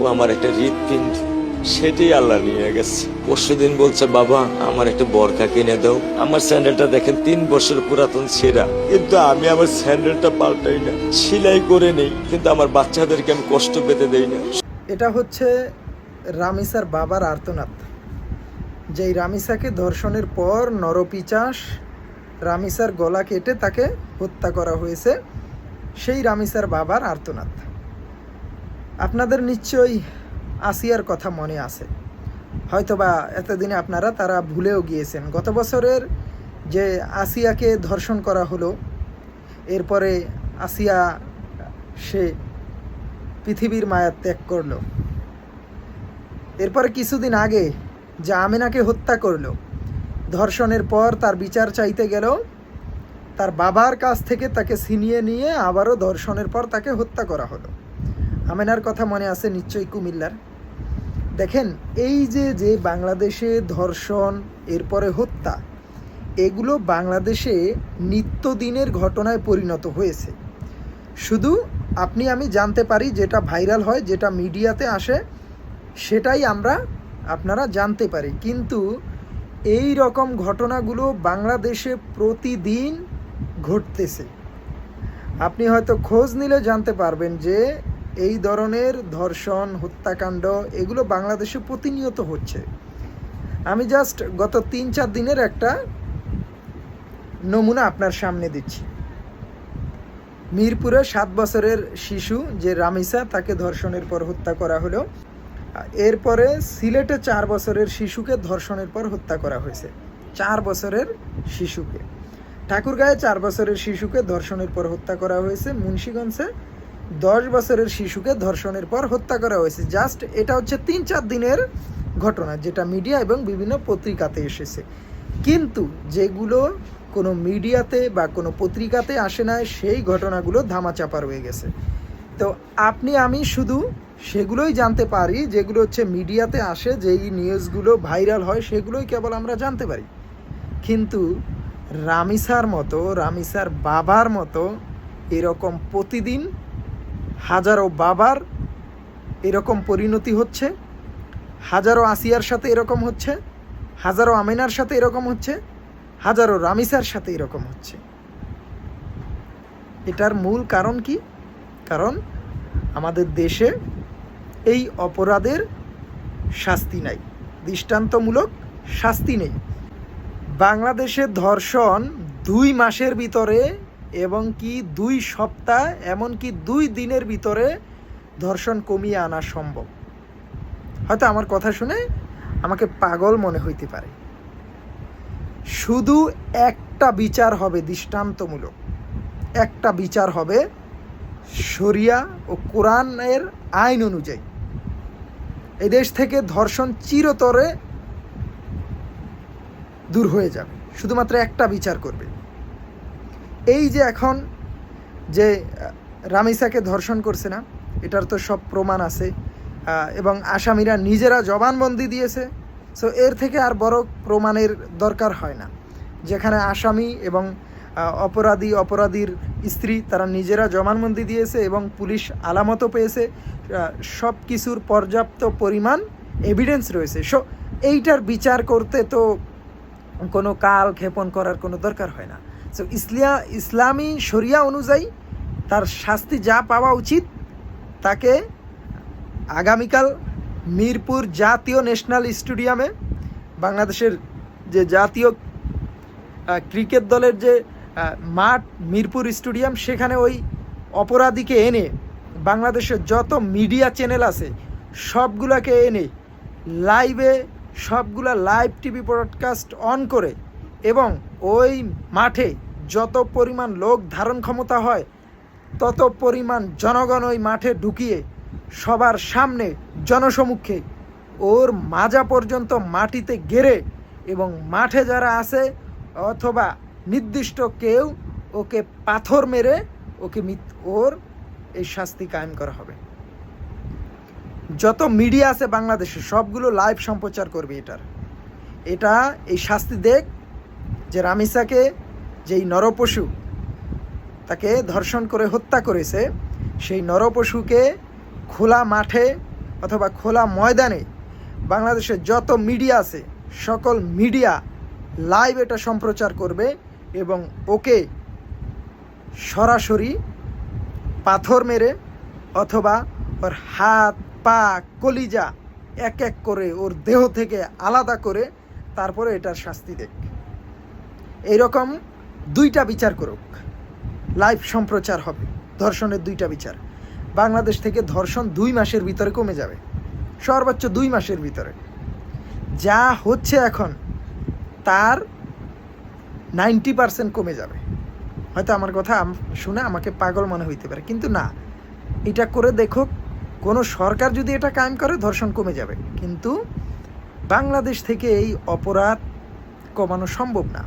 ও আমার একটা হৃৎপিণ্ড, সেটাই আল্লাহ নিয়ে গেছে। পরশুদিন বলছে, বাবা আমার একটা বরখা কিনে দাও। আমার স্যান্ডেলটা দেখেন 3 বছর পুরাতন ছেঁড়া, কিন্তু আমি আমার স্যান্ডেলটা পাল্টাই না, সেলাই করে নেই, কিন্তু আমার বাচ্চাদেরকে আমি কষ্ট পেতে দেই না। এটা হচ্ছে রামিসার বাবার আর্তনাদ। যেই রামিসাকে ধর্ষণের পর নরপিচাস রামিসার গলা কেটে তাকে হত্যা করা হয়েছে, সেই রামিসার বাবার আর্তনাদ। আপনাদের নিশ্চয়ই আসিয়ার কথা মনে আছে, হয়তোবা এতদিনে আপনারা তারা ভুলেও গিয়েছেন। গত বছরের যে আসিয়াকে ধর্ষণ করা হলো, এরপরে আসিয়া সে পৃথিবীর মায়া ত্যাগ করলো। এরপরে কিছুদিন আগে যে আমেনাকে হত্যা করলো, ধর্ষণের পর তার বিচার চাইতে গেল, তার বাবার কাছ থেকে তাকে ছিনিয়ে নিয়ে আবারও ধর্ষণের পর তাকে হত্যা করা হলো। আমেনার কথা মনে আছে নিশ্চয়ই, কুমিল্লার। দেখেন, এই যে বাংলাদেশে ধর্ষণ এরপরে হত্যা, এগুলো বাংলাদেশে নিত্যদিনের ঘটনায় পরিণত হয়েছে। শুধু আপনি আমি জানতে পারি, যেটা ভাইরাল হয়, যেটা মিডিয়াতে আসে, সেটাই আপনারা জানতে পারি। কিন্তু এই রকম ঘটনাগুলো বাংলাদেশে প্রতিদিন ঘটতেছে। আপনি হয়তো খোঁজ নিলে জানতে পারবেন যে এই ধরনের ধর্ষণ, হত্যাকাণ্ড এগুলো বাংলাদেশে প্রতিনিয়ত হচ্ছে। আমি জাস্ট গত 3-4 দিনের একটা নমুনা আপনার সামনে দিচ্ছি। মিরপুরে 7 বছরের শিশু যে রামিসা, তাকে ধর্ষণের পর হত্যা করা হলো। এরপরে সিলেটে 4 বছরের শিশুকে ধর্ষণের পর হত্যা করা হয়েছে। 4 বছরের শিশুকে। ঠাকুরগাঁয়ে 4 বছরের শিশুকে ধর্ষণের পর হত্যা করা হয়েছে। মুন্সিগঞ্জে 10 বছরের শিশুকে ধর্ষণের পর হত্যা করা হয়েছে। জাস্ট এটা হচ্ছে 3-4 দিনের ঘটনা, যেটা মিডিয়া এবং বিভিন্ন পত্রিকাতে এসেছে। কিন্তু যেগুলো কোনো মিডিয়াতে বা কোনো পত্রিকাতে আসে না, সেই ঘটনাগুলো ধামাচাপা রয়ে গেছে। তো আপনি আমি শুধু সেগুলোই জানতে পারি যেগুলো হচ্ছে মিডিয়াতে আসে, যেই নিউজগুলো ভাইরাল হয়, সেগুলোই কেবল আমরা জানতে পারি। কিন্তু রামিসার মতো, রামিসার বাবার মতো এরকম প্রতিদিন হাজারো বাবার এরকম পরিণতি হচ্ছে, হাজারো আসিয়ার সাথে এরকম হচ্ছে, হাজারো আমিনার সাথে এরকম হচ্ছে, হাজারো রামিসার সাথে এরকম হচ্ছে। এটার মূল কারণ কি? কারণ আমাদের দেশে এই অপরাধের শাস্তি নাই, দৃষ্টান্তমূলক শাস্তি নেই। বাংলাদেশে ধর্ষণ 2 মাসের ভিতরে, এবং কি 2 সপ্তাহ, এমনকি 2 দিনের ভিতরে ধর্ষণ কমিয়ে আনা সম্ভব। হয়তো আমার কথা শুনে আমাকে পাগল মনে হইতে পারে। শুধু একটা বিচার হবে দৃষ্টান্তমূলক, একটা বিচার হবে শরিয়া ও কোরআনের আইন অনুযায়ী। এই দেশ থেকে ধর্ষণ চিরতরে দূর হয়ে যাবে, শুধুমাত্র একটা বিচার করবে। এই যে এখন যে রামিসাকে ধর্ষণ করছে না, এটার তো সব প্রমাণ আছে, এবং আসামিরা নিজেরা জবানবন্দি দিয়েছে। সো এর থেকে আর বড় প্রমাণের দরকার হয় না। যেখানে আসামি এবং অপরাধীর স্ত্রী তারা নিজেরা জবানবন্দি দিয়েছে এবং পুলিশ আলামতও পেয়েছে, সব কিছুর পর্যাপ্ত পরিমাণ এভিডেন্স রয়েছে। সো এইটার বিচার করতে তো কোনো কাল ক্ষেপণ করার কোনো দরকার হয় না। সো ইসলামী শরিয়া অনুযায়ী তার শাস্তি যা পাওয়া উচিত, তাকে আগামীকাল মিরপুর জাতীয় ন্যাশনাল স্টেডিয়ামে, বাংলাদেশের যে জাতীয় ক্রিকেট দলের যে মাঠ মিরপুর স্টেডিয়াম, সেখানে ওই অপরাধীকে এনে বাংলাদেশের যত মিডিয়া চ্যানেল আছে সবগুলোকে এনে লাইভে, সবগুলা লাইভ টিভি ব্রডকাস্ট অন করে, এবং ওই মাঠে যত পরিমাণ লোক ধারণ ক্ষমতা হয় তত পরিমাণ জনগণ ওই মাঠে ঢুকিয়ে সবার সামনে জনসমক্ষে ওর মাজা পর্যন্ত মাটিতে গেড়ে, এবং মাঠে যারা আছে অথবা নির্দিষ্ট কেউ ওকে পাথর মেরে ওর এই শাস্তি কায়েম করা হবে। যত মিডিয়া আছে বাংলাদেশে সবগুলো লাইভ সম্প্রচার করবে এটা এই শাস্তি দেখ, যে রামিসাকে, যেই নরপশু তাকে ধর্ষণ করে হত্যা করেছে, সেই নরপশুকে খোলা মাঠে অথবা খোলা ময়দানে বাংলাদেশের যত মিডিয়া আছে সকল মিডিয়া লাইভ এটা সম্প্রচার করবে এবং ওকে সরাসরি পাথর মেরে অথবা ওর হাত পা কলিজা এক এক করে ওর দেহ থেকে আলাদা করে তারপরে এটার শাস্তি দেখ। এইরকম 2টা বিচার করুক, লাইভ সম্প্রচার হবে ধর্ষণের 2টা বিচার। বাংলাদেশ থেকে ধর্ষণ 2 মাসের ভিতরে কমে যাবে, সর্বোচ্চ 2 মাসের ভিতরে। যা হচ্ছে এখন তার 90% কমে যাবে। হয়তো আমার কথা শুনে আমাকে পাগল মনে হইতে পারে, কিন্তু না, এটা করে দেখো, কোনো সরকার যদি এটা কায়েম করে ধর্ষণ কমে যাবে, কিন্তু বাংলাদেশ থেকে এই অপরাধ কমানো সম্ভব না।